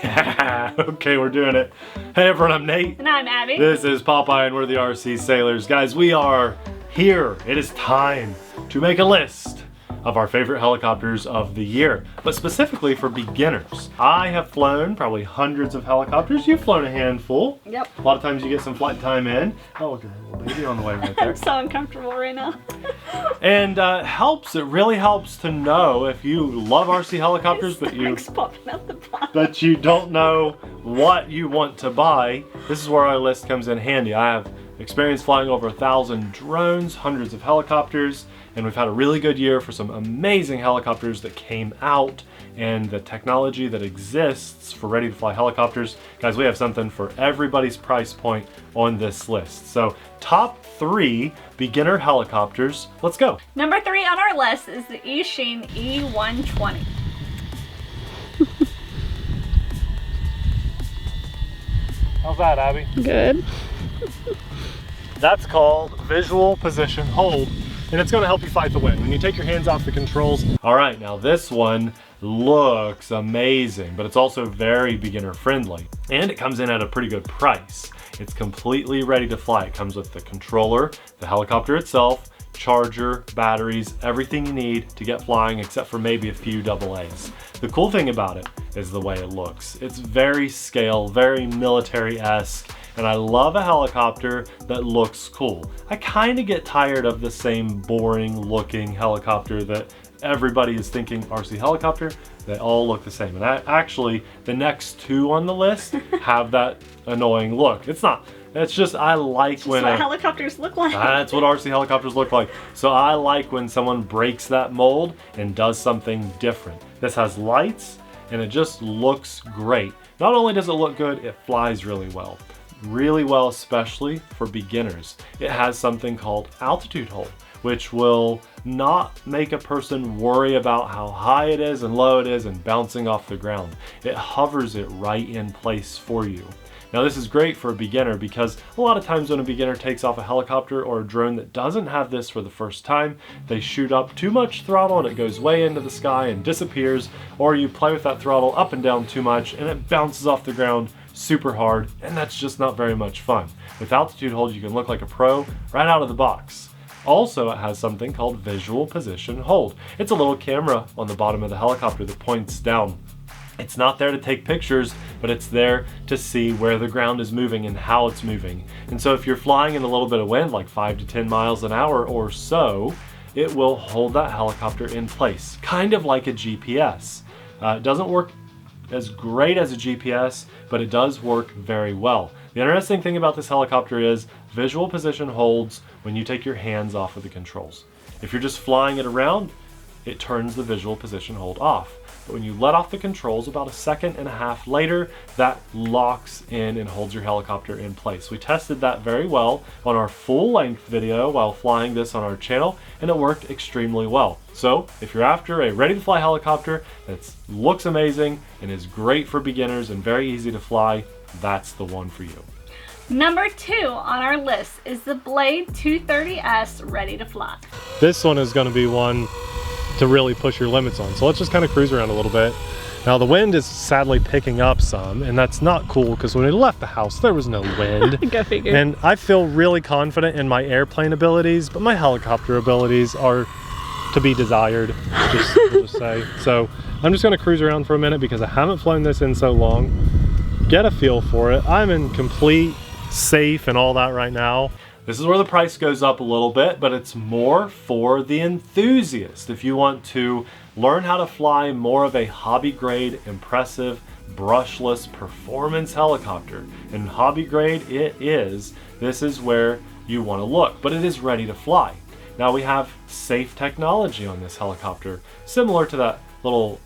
Yeah, okay, we're doing it. Hey everyone, I'm Nate. And I'm Abby. This is Popeye and we're the RC Sailors. Guys, we are here. It is time to make a list of our favorite helicopters of the year, but specifically for beginners. I have flown probably hundreds of helicopters. You've flown a handful. Yep. A lot of times you get some flight time in. Oh, look at that little baby on the way right there. I'm so uncomfortable right now. And it really helps to know if you love RC helicopters, but you don't know what you want to buy. This is where our list comes in handy. I have experience flying over 1,000 drones, hundreds of helicopters, and we've had a really good year for some amazing helicopters that came out and the technology that exists for ready to fly helicopters. Guys, we have something for everybody's price point on this list. So top 3 beginner helicopters. Let's go. Number 3 on our list is the Eachine E120. How's that, Abby? Good. That's called visual position hold, and it's going to help you fight the wind when you take your hands off the controls. All right, now this one looks amazing, but it's also very beginner friendly, and it comes in at a pretty good price. It's completely ready to fly. It comes with the controller, the helicopter itself, charger, batteries, everything you need to get flying except for maybe a few AA's. The cool thing about it is the way it looks. It's very scale, very military-esque, and I love a helicopter that looks cool. I kind of get tired of the same boring looking helicopter that everybody is thinking RC helicopter. They all look the same. And actually, the next 2 on the list have that annoying look. It's just I like when helicopters look like. That's what RC helicopters look like. So I like when someone breaks that mold and does something different. This has lights and it just looks great. Not only does it look good, it flies really well. Really well, especially for beginners. It has something called altitude hold, which will not make a person worry about how high it is and low it is and bouncing off the ground. It hovers it right in place for you. Now this is great for a beginner because a lot of times when a beginner takes off a helicopter or a drone that doesn't have this for the first time, they shoot up too much throttle and it goes way into the sky and disappears, or you play with that throttle up and down too much and it bounces off the ground super hard, and that's just not very much fun. With altitude hold, you can look like a pro right out of the box. Also, it has something called visual position hold. It's a little camera on the bottom of the helicopter that points down. It's not there to take pictures, but it's there to see where the ground is moving and how it's moving. And so if you're flying in a little bit of wind, like 5 to 10 miles an hour or so, it will hold that helicopter in place, kind of like a GPS. It doesn't work as great as a GPS, but it does work very well. The interesting thing about this helicopter is visual position holds when you take your hands off of the controls. If you're just flying it around, it turns the visual position hold off. But when you let off the controls about 1.5 seconds later, that locks in and holds your helicopter in place. We tested that very well on our full length video while flying this on our channel, and it worked extremely well. So if you're after a ready to fly helicopter that looks amazing and is great for beginners and very easy to fly, that's the one for you. Number 2 on our list is the Blade 230S ready to fly. This one is going to be one to really push your limits on. So let's just kind of cruise around a little bit. Now the wind is sadly picking up some, and that's not cool because when we left the house there was no wind. Go figure. And I feel really confident in my airplane abilities, but my helicopter abilities are to be desired, we'll just say. So I'm just going to cruise around for a minute because I haven't flown this in so long. Get a feel for it. I'm in complete safe and all that right now. This is where the price goes up a little bit, but it's more for the enthusiast. If you want to learn how to fly more of a hobby grade, impressive, brushless performance helicopter, and hobby grade it is, this is where you want to look, but it is ready to fly. Now we have safe technology on this helicopter, similar to that little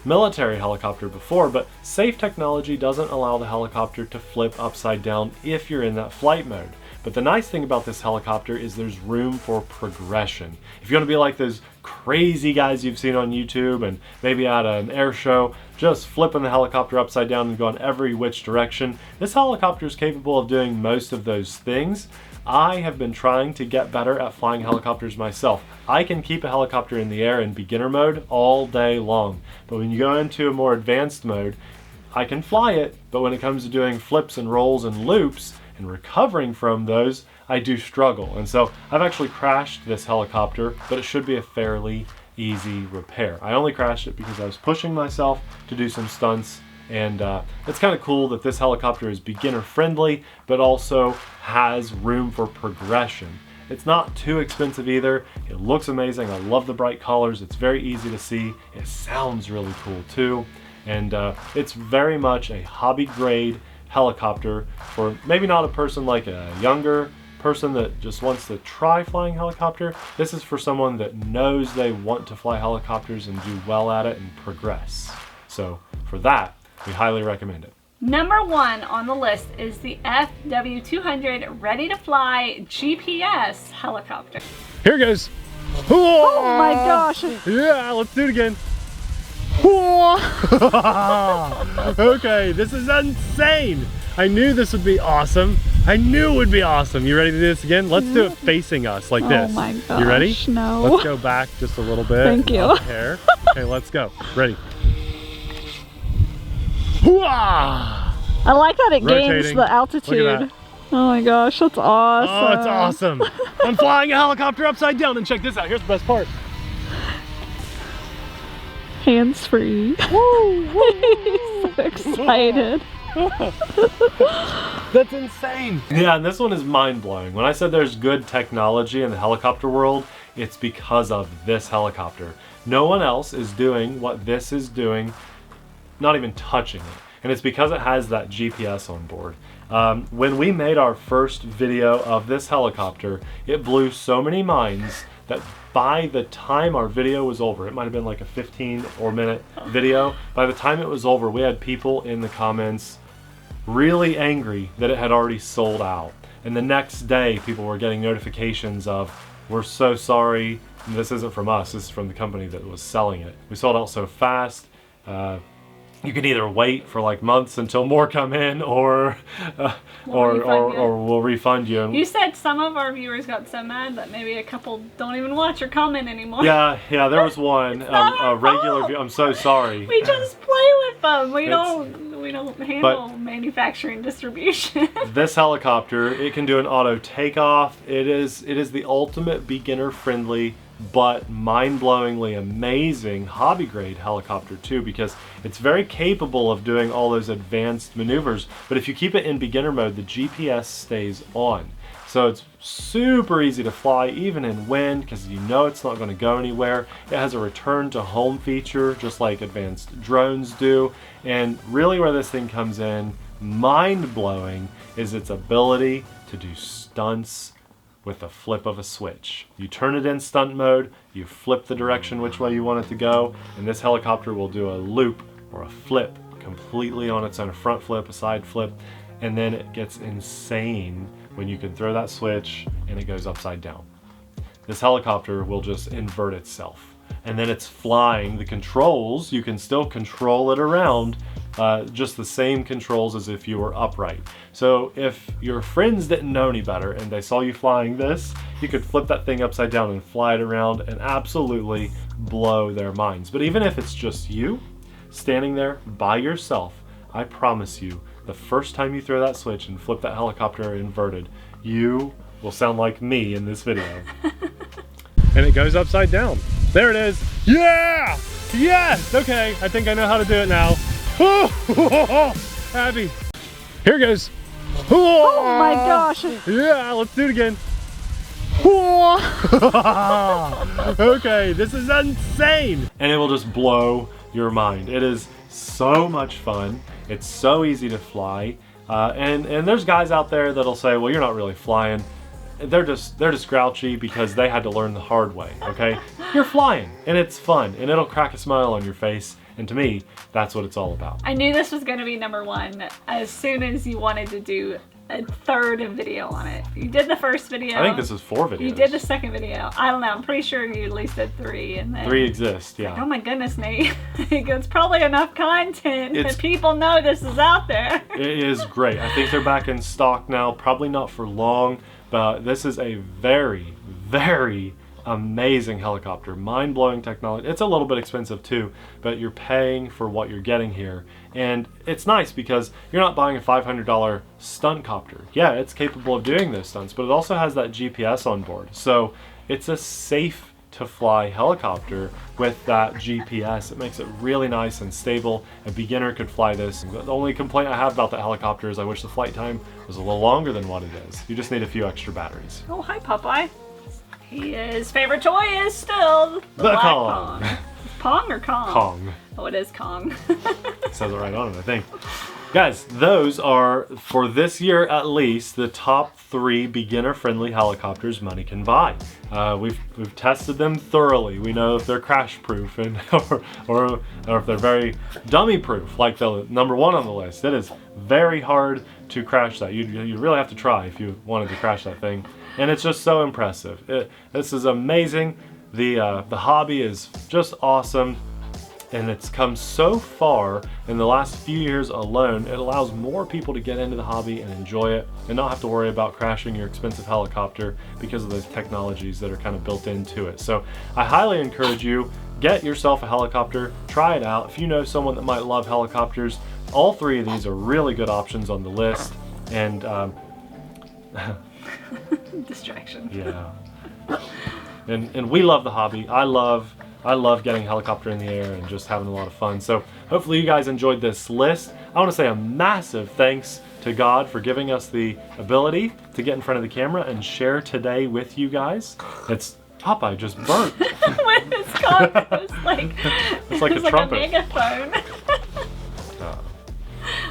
military helicopter before, but safe technology doesn't allow the helicopter to flip upside down if you're in that flight mode. But the nice thing about this helicopter is there's room for progression. If you want to be like those crazy guys you've seen on YouTube and maybe at an air show, just flipping the helicopter upside down and going every which direction, this helicopter is capable of doing most of those things. I have been trying to get better at flying helicopters myself. I can keep a helicopter in the air in beginner mode all day long, but when you go into a more advanced mode, I can fly it, but when it comes to doing flips and rolls and loops and recovering from those, I do struggle. And so I've actually crashed this helicopter, but it should be a fairly easy repair. I only crashed it because I was pushing myself to do some stunts, and it's kind of cool that this helicopter is beginner friendly, but also has room for progression. It's not too expensive either. It looks amazing. I love the bright colors. It's very easy to see. It sounds really cool too. And it's very much a hobby grade helicopter for maybe not a person like a younger person that just wants to try flying helicopter. This is for someone that knows they want to fly helicopters and do well at it and progress. So for that, we highly recommend it. Number 1 on the list is the FW200 Ready to Fly GPS helicopter. Here goes. Oh my gosh. Yeah, let's do it again. Okay, this is insane. I knew this would be awesome. I knew it would be awesome. You ready to do this again? Let's do it facing us like this. Oh my gosh, you ready? no. Let's go back just a little bit. Thank you. Here. Okay, let's go. Ready? I like that it gains Rotating. the altitude. Look at that. Oh my gosh, that's awesome. Oh, it's awesome. I'm flying a helicopter upside down, and check this out. Here's the best part. Hands free. So excited. That's insane. Yeah, and this one is mind-blowing. When I said there's good technology in the helicopter world, it's because of this helicopter. No one else is doing what this is doing, not even touching it. And it's because it has that GPS on board. When we made our first video of this helicopter, it blew so many minds that by the time our video was over, it might have been like a 15 or minute video, by the time it was over, we had people in the comments really angry that it had already sold out. And the next day, people were getting notifications of, we're so sorry, this isn't from us, this is from the company that was selling it. We sold out so fast. You can either wait for like months until more come in, or we'll refund you. You said some of our viewers got so mad that maybe a couple don't even watch or comment anymore. Yeah, there was one, a regular view. I'm so sorry. We just play with them. We don't handle manufacturing distribution. This helicopter, it can do an auto takeoff. It is the ultimate beginner friendly but mind-blowingly amazing hobby grade helicopter too, because it's very capable of doing all those advanced maneuvers, but if you keep it in beginner mode, the GPS stays on. So it's super easy to fly even in wind, because you know it's not going to go anywhere. It has a return to home feature just like advanced drones do, and really where this thing comes in mind-blowing is its ability to do stunts with a flip of a switch. You turn it in stunt mode, you flip the direction which way you want it to go, and this helicopter will do a loop or a flip completely on its own, a front flip, a side flip, and then it gets insane when you can throw that switch and it goes upside down. This helicopter will just invert itself. And then it's flying. The controls, you can still control it around, just the same controls as if you were upright. So if your friends didn't know any better and they saw you flying this, you could flip that thing upside down and fly it around and absolutely blow their minds. But even if it's just you standing there by yourself, I promise you, the first time you throw that switch and flip that helicopter inverted, you will sound like me in this video. And it goes upside down. There it is. Yeah! Yes! Okay, I think I know how to do it now. Happy. Here goes. Oh my gosh. Yeah, let's do it again. Okay, this is insane. And it will just blow your mind. It is so much fun. It's so easy to fly. And there's guys out there that'll say, well, you're not really flying. They're just grouchy because they had to learn the hard way, okay? You're flying, and it's fun, and it'll crack a smile on your face, and to me, that's what it's all about. I knew this was going to be number one as soon as you wanted to do a third video on it. You did the first video. I think this is 4 videos. You did the second video. I don't know, I'm pretty sure you at least did 3. And then 3 exist, yeah. like, oh my goodness, Nate. It's probably enough content that people know this is out there. It is great. I think they're back in stock now, probably not for long, but this is a very, very amazing helicopter, mind-blowing technology. It's a little bit expensive too, but you're paying for what you're getting here. And it's nice because you're not buying a $500 stunt copter. Yeah, it's capable of doing those stunts, but it also has that GPS on board. So it's a safe to fly helicopter with that GPS. It makes it really nice and stable. A beginner could fly this. The only complaint I have about that helicopter is I wish the flight time was a little longer than what it is. You just need a few extra batteries. Oh, hi, Popeye. His favorite toy is still the black Kong. Pong. Pong or Kong? Kong. Oh, it is Kong. Says it right on it, I think. Guys, those are, for this year at least, the top 3 beginner-friendly helicopters money can buy. We've tested them thoroughly. We know if they're crash-proof and or if they're very dummy-proof, like the number 1 on the list. It is very hard to crash that. You really have to try if you wanted to crash that thing. And it's just so impressive. This is amazing. The hobby is just awesome. And it's come so far in the last few years alone. It allows more people to get into the hobby and enjoy it and not have to worry about crashing your expensive helicopter because of those technologies that are kind of built into it. So I highly encourage you, get yourself a helicopter, try it out. If you know someone that might love helicopters, all 3 of these are really good options on the list. And Distraction. yeah. And we love the hobby. I love getting a helicopter in the air and just having a lot of fun. So hopefully you guys enjoyed this list. I want to say a massive thanks to God for giving us the ability to get in front of the camera and share today with you guys. It's Popeye just burnt. With his cock, it's like a trumpet. A megaphone.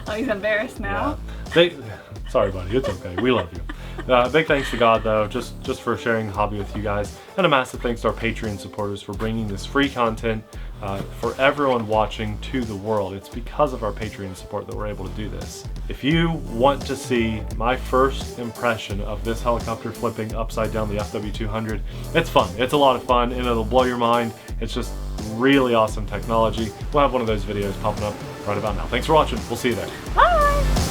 Oh, he's embarrassed now. Yeah. Sorry, buddy. It's okay. We love you. Big thanks to God, though, just for sharing the hobby with you guys. And a massive thanks to our Patreon supporters for bringing this free content for everyone watching to the world. It's because of our Patreon support that we're able to do this. If you want to see my first impression of this helicopter flipping upside down the FW200, it's fun. It's a lot of fun, and it'll blow your mind. It's just really awesome technology. We'll have one of those videos popping up right about now. Thanks for watching. We'll see you there. Bye!